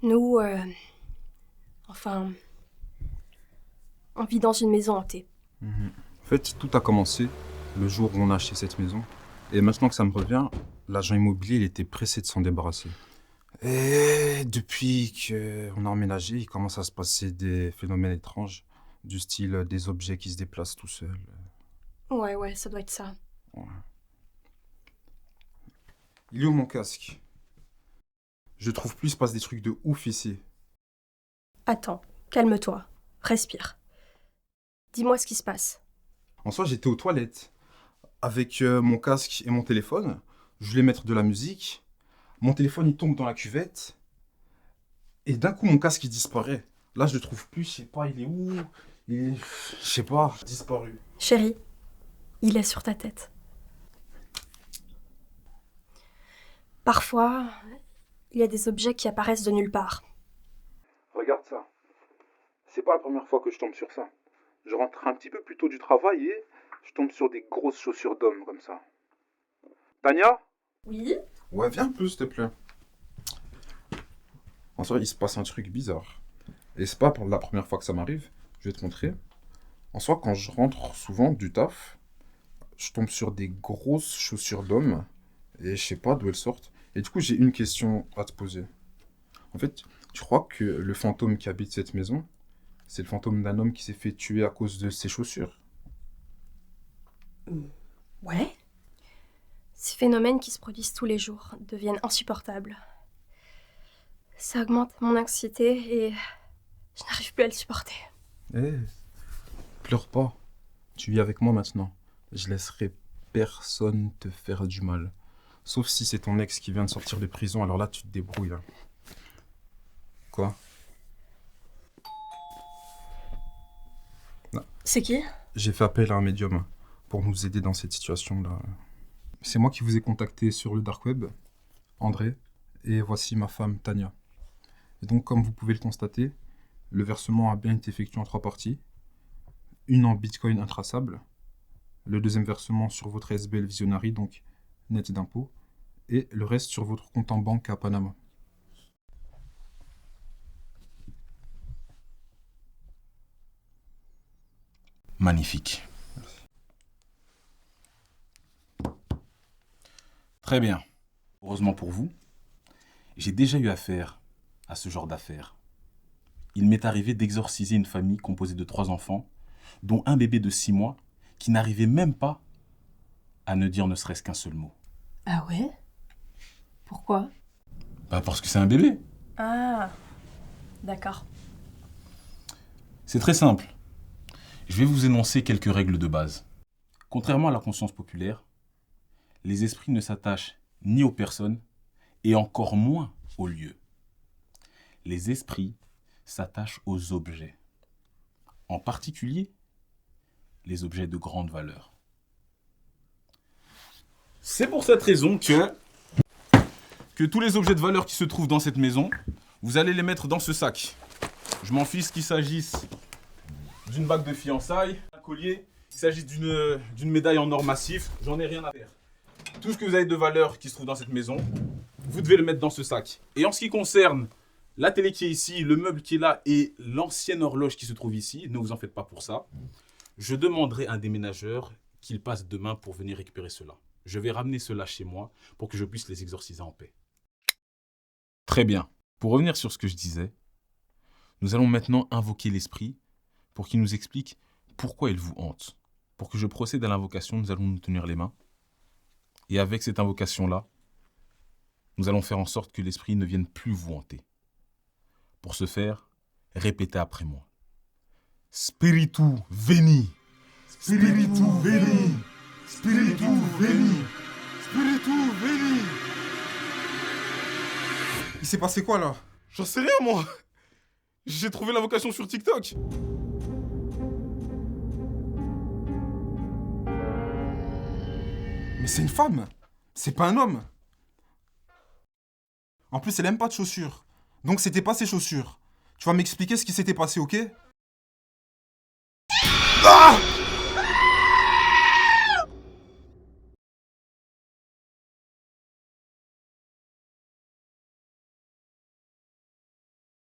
Nous, enfin, on vit dans une maison hantée. En fait, tout a commencé le jour où on a acheté cette maison. Et maintenant que ça me revient, l'agent immobilier, il était pressé de s'en débarrasser. Et depuis qu'on a emménagé, il commence à se passer des phénomènes étranges, du style des objets qui se déplacent tout seuls. Ouais, ça doit être ça. Ouais. Il est où mon casque? Je trouve plus, il se passe des trucs de ouf ici. Attends, calme-toi, respire. Dis-moi ce qui se passe. En soi, j'étais aux toilettes avec mon casque et mon téléphone. Je voulais mettre de la musique. Mon téléphone, il tombe dans la cuvette. Et d'un coup, mon casque, il disparaît. Là, je le trouve plus, je sais pas, il est où? Je sais pas, disparu. Chérie, il est sur ta tête. Parfois, il y a des objets qui apparaissent de nulle part. Regarde ça. C'est pas la première fois que je tombe sur ça. Je rentre un petit peu plus tôt du travail et je tombe sur des grosses chaussures d'homme comme ça. Tania? Oui? Ouais, viens un peu, s'il te plaît. En soi, il se passe un truc bizarre. Et c'est pas pour la première fois que ça m'arrive. Je vais te montrer. En soi, quand je rentre souvent du taf, je tombe sur des grosses chaussures d'homme. Et je sais pas d'où elles sortent. Et du coup, j'ai une question à te poser. En fait, tu crois que le fantôme qui habite cette maison, c'est le fantôme d'un homme qui s'est fait tuer à cause de ses chaussures? Ouais. Ces phénomènes qui se produisent tous les jours deviennent insupportables. Ça augmente mon anxiété et je n'arrive plus à le supporter. Eh, pleure pas. Tu vis avec moi maintenant. Je laisserai personne te faire du mal. Sauf si c'est ton ex qui vient de sortir de prison, alors là tu te débrouilles. Hein. Quoi? Non. C'est qui? J'ai fait appel à un médium pour nous aider dans cette situation-là. C'est moi qui vous ai contacté sur le dark web, André, et voici ma femme Tania. Et donc comme vous pouvez le constater, le versement a bien été effectué en 3 parties. Une en bitcoin intraçable, le deuxième versement sur votre SBL Visionary, donc net d'impôt, et le reste sur votre compte en banque à Panama. Magnifique. Très bien. Heureusement pour vous, j'ai déjà eu affaire à ce genre d'affaires. Il m'est arrivé d'exorciser une famille composée de 3 enfants, dont un bébé de 6 mois qui n'arrivait même pas à ne dire ne serait-ce qu'un seul mot. Ah ouais? Pourquoi? Bah parce que c'est un bébé. Ah, d'accord. C'est très simple. Je vais vous énoncer quelques règles de base. Contrairement à la conscience populaire, les esprits ne s'attachent ni aux personnes et encore moins aux lieux. Les esprits s'attachent aux objets. En particulier, les objets de grande valeur. C'est pour cette raison que tous les objets de valeur qui se trouvent dans cette maison, vous allez les mettre dans ce sac. Je m'en fiche qu'il s'agisse d'une bague de fiançailles, d'un collier, qu'il s'agisse d'une médaille en or massif, j'en ai rien à faire. Tout ce que vous avez de valeur qui se trouve dans cette maison, vous devez le mettre dans ce sac. Et en ce qui concerne la télé qui est ici, le meuble qui est là et l'ancienne horloge qui se trouve ici, ne vous en faites pas pour ça. Je demanderai à un déménageur qu'il passe demain pour venir récupérer cela. Je vais ramener cela chez moi pour que je puisse les exorciser en paix. Très bien. Pour revenir sur ce que je disais, nous allons maintenant invoquer l'esprit pour qu'il nous explique pourquoi il vous hante. Pour que je procède à l'invocation, nous allons nous tenir les mains. Et avec cette invocation-là, nous allons faire en sorte que l'esprit ne vienne plus vous hanter. Pour ce faire, répétez après moi. Spiritu veni. Spiritu veni. Spiritu veni. Spiritu veni. Il s'est passé quoi là? J'en sais rien moi. J'ai trouvé l'invocation sur TikTok. Mais c'est une femme! C'est pas un homme! En plus, elle aime pas de chaussures. Donc c'était pas ses chaussures. Tu vas m'expliquer ce qui s'était passé, ok? Ah!